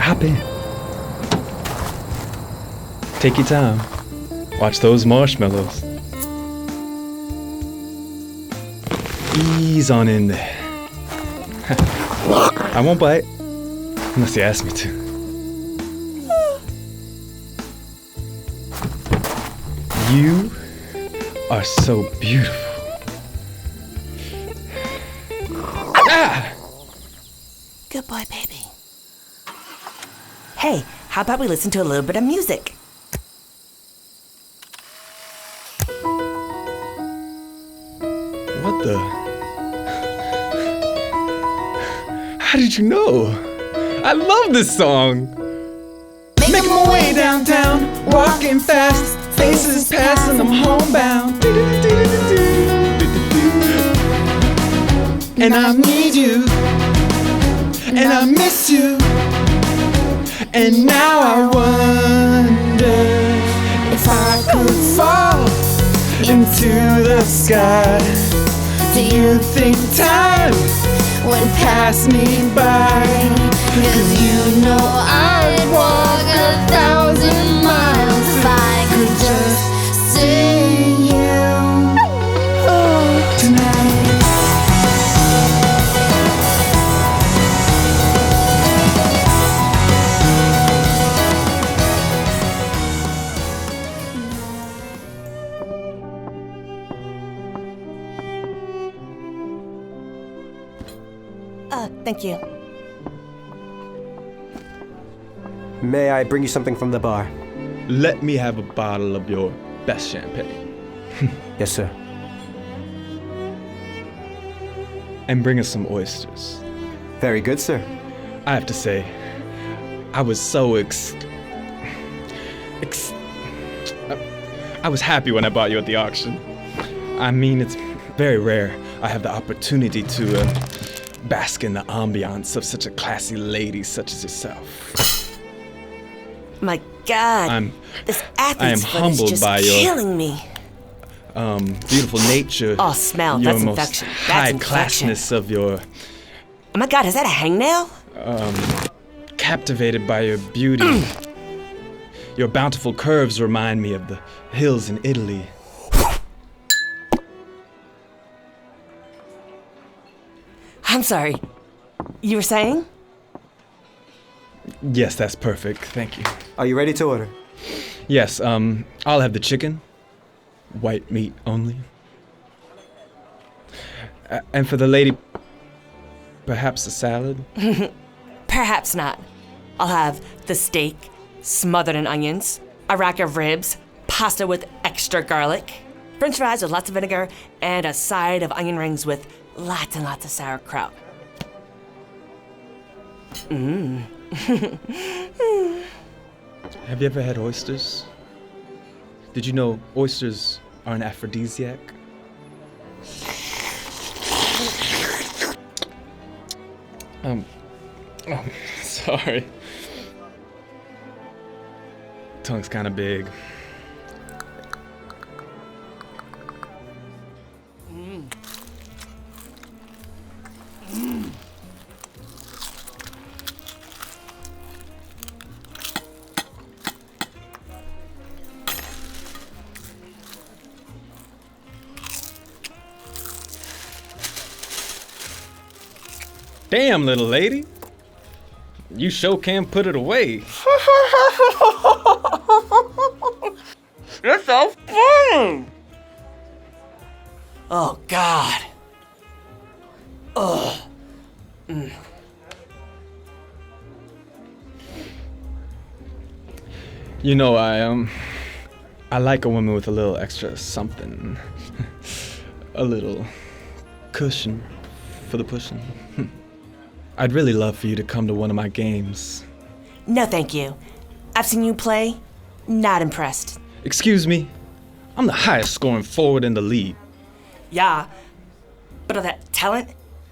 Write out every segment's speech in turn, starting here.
Hop in. Take your time. Watch those marshmallows. Ease on in there. I won't bite, unless you ask me to. You are so beautiful. Ah! Good boy, baby. Hey, how about we listen to a little bit of music? What the? How did you know? I love this song. Making my way downtown, walking fast, faces passing, I'm homebound. And I need you, and I miss you, and now I wonder if I could fall into the sky. Do you think time would pass me by? 'Cause you know I'd walk 1,000 miles if I could just see you tonight. Thank you. May I bring you something from the bar? Let me have a bottle of your best champagne. Yes, sir. And bring us some oysters. Very good, sir. I have to say, I was so I was happy when I bought you at the auction. I mean, it's very rare I have the opportunity to bask in the ambiance of such a classy lady such as yourself. My God, this athlete's foot is just killing me. Beautiful nature. Oh, smell, your that's most infection. high That's infection. classness of your Oh my God, is that a hangnail? captivated by your beauty. Your bountiful curves remind me of the hills in Italy. I'm sorry. You were saying? Yes, that's perfect. Thank you. Are you ready to order? Yes, I'll have the chicken. White meat only. And for the lady, perhaps a salad? Perhaps not. I'll have the steak, smothered in onions, a rack of ribs, pasta with extra garlic, French fries with lots of vinegar, and a side of onion rings with lots and lots of sauerkraut. Have you ever had oysters? Did you know oysters are an aphrodisiac? Sorry. Tongue's kind of big. Damn, little lady. You sure can't put it away. You're so funny! Oh, God. Ugh. You know, I like a woman with a little extra something. A little cushion for the pushing. I'd really love for you to come to one of my games. No, thank you. I've seen you play. Not impressed. Excuse me? I'm the highest scoring forward in the league. Yeah, but all that talent,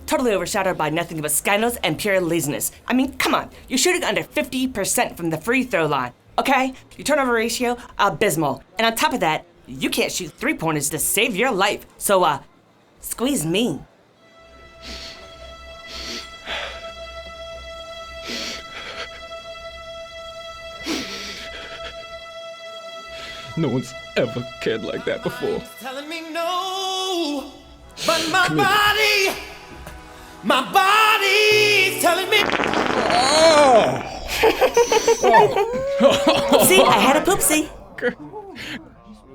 totally overshadowed by nothing but scandals and pure laziness. I mean, come on, you're shooting under 50% from the free throw line, okay? Your turnover ratio, abysmal. And on top of that, you can't shoot three-pointers to save your life. So, squeeze me. No one's ever cared like that before. Telling me no, but my body's telling me. See, I had a poopsie.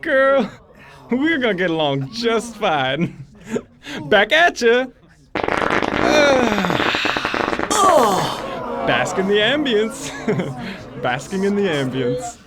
Girl, we're gonna get along just fine. Back at ya. Bask in the ambience. Basking in the ambience.